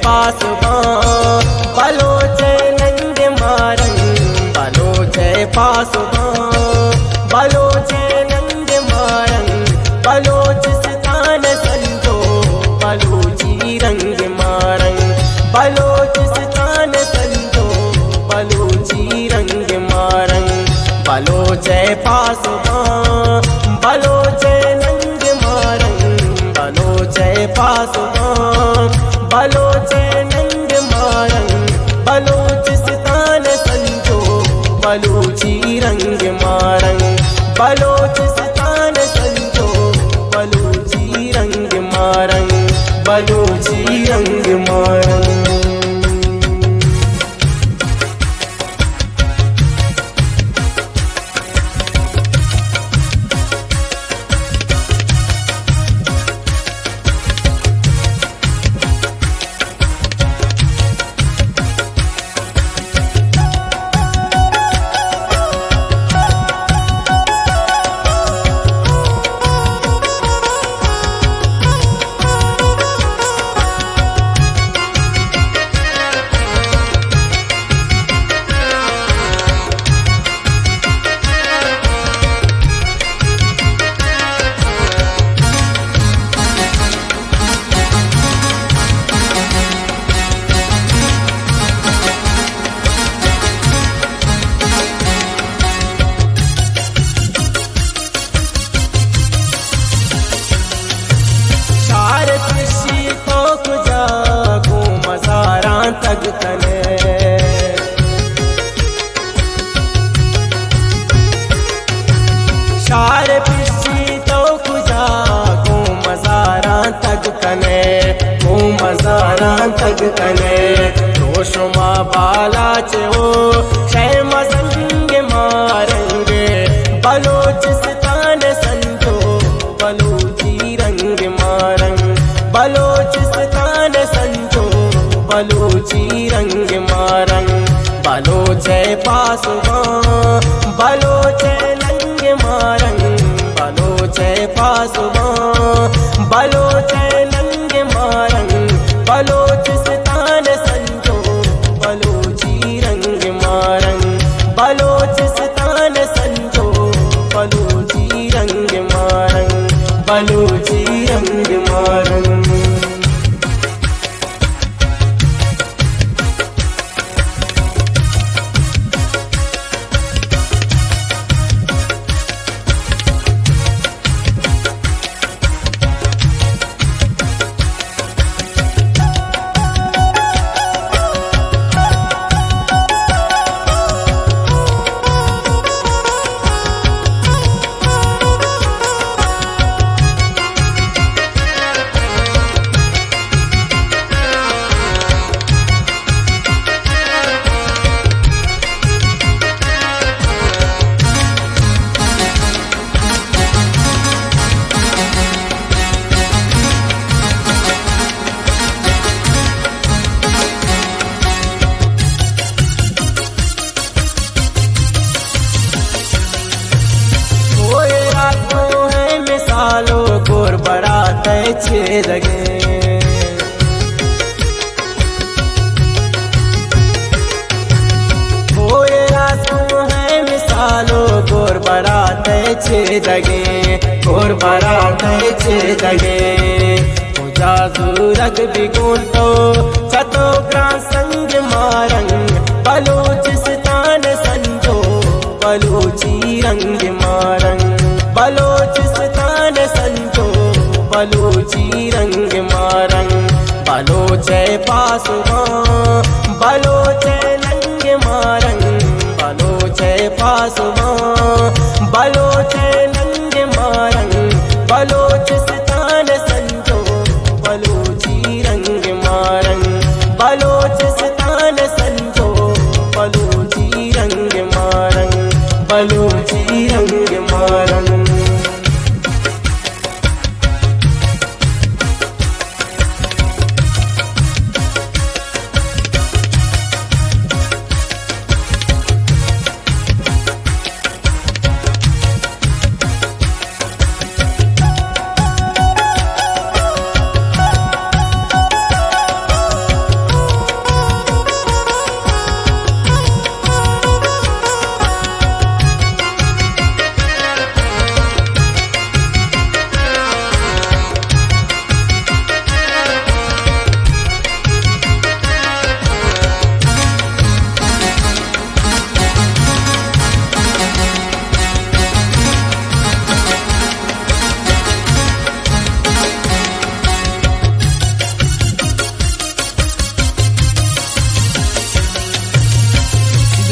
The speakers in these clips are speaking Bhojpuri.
पासवान बलोच नंद मारन बलोच पासवान बलोच नंद मारन बलोच स्थान संतो बलूची रंग मारन बलोच स्थान संतो बलूची रंग मारन बलोच पासवान बलोच नंद मारन बलोच पासवान बलोच नंद मारन बलोच स्थान संतो बलूची रंग मारन बलोच स्थान संतो बलूची रंग मारन बलूची रंग मारन। शार पिशी तो खुजा को मजारा तक कने को मजारा तक कने रोशमा बाला चो शय मसंग मारंगे बलोच स्थान संतो बलूची रंग मारंग बलोच स्थान संतो बलूची रंग मारंग बलोच पासवान बलोच नंग मारंग बलोच पासवान बलोच नंग मारंग बलोच स्थान संतो बलूची रंग मारंग बलोच स्थान संतो बलूची रंग मारंग बलूची रंग मारंग। गोर बड़ा तय छे लगे होए रातों है मिसालो गोर बड़ा तय छे लगे गोर बड़ा तय छे लगे पूजा सूरग बिगुन तो सतो ग्रां संग मारंग बलोच स्थान संतो बलूची रंग मारंग बलोच स्थान संतो बलूची रंग मारंग बलोच पासवान बलोच नंग मारंग बलोच पासवान बलोच नंग मारंग बलोच स्थान संतो बलूची रंग मारंग बलोच स्थान संतो बलूची रंग मारंग बलूची रंग मारंग।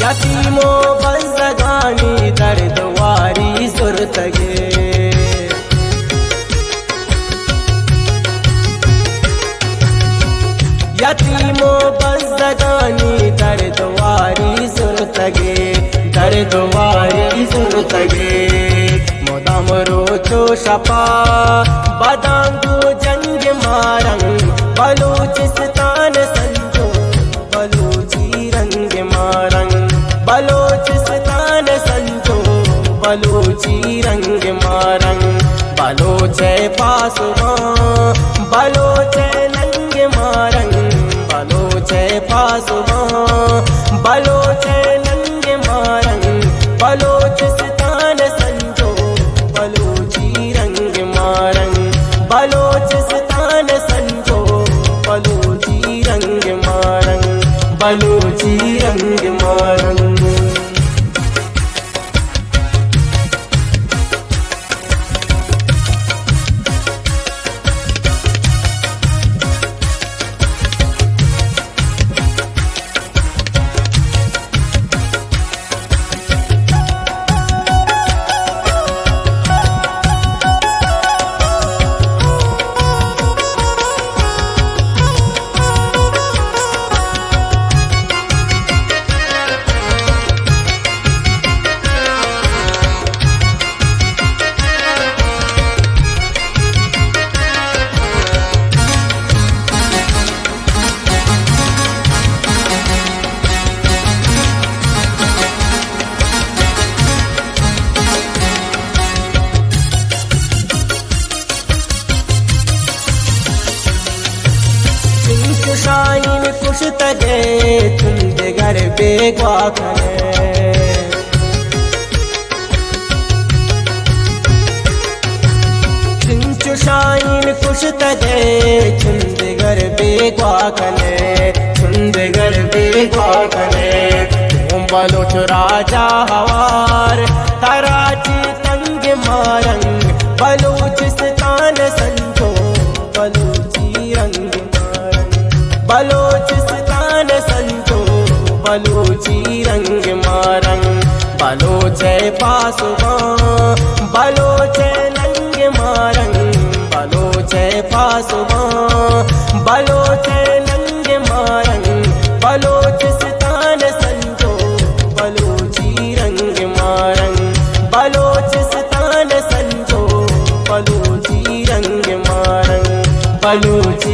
यतीमो बंसगानी दर्दवारी सुरतगे यतीमो बंसगानी दर्दवारी सुरतगे दर्दवारी सुरतगे मोदाम रोचो शपा बदांगो जंग मारंग बलूचिस्तान संजो बलूची रंग मारंग बलूचिस्तान संजो बलूची रंग मारंग बलोचे पासुमा बलोचे नंग मारंग बलोचे पासुमा बलोचे नंग मारंग बलोचिस्तान संजो बलूची रंग मारंग बलोचिस्तान संजो बलूची रंग मारंग बलूची रंग मारंग शाइन कुछ तगे तुंदे घर बेगवा करे चिंचु शाइन कुछ तगे तुंदे घर बेगवा करे तुंदे घर बेगवा करे तुम बलोच राजा हवार तराची तंग मारंग बलूचिस्तान संजो बलूची रंग बलोचिस्तान संजो बलूची रंग मारंग बलोचे पासुमा बलोचे नंग मारंग बलोचे पासुमा बलोचे नंग मारंग बलोचिस्तान संजो बलूची रंग मारंग बलोचिस्तान संजो बलूची रंग मारंग बलूची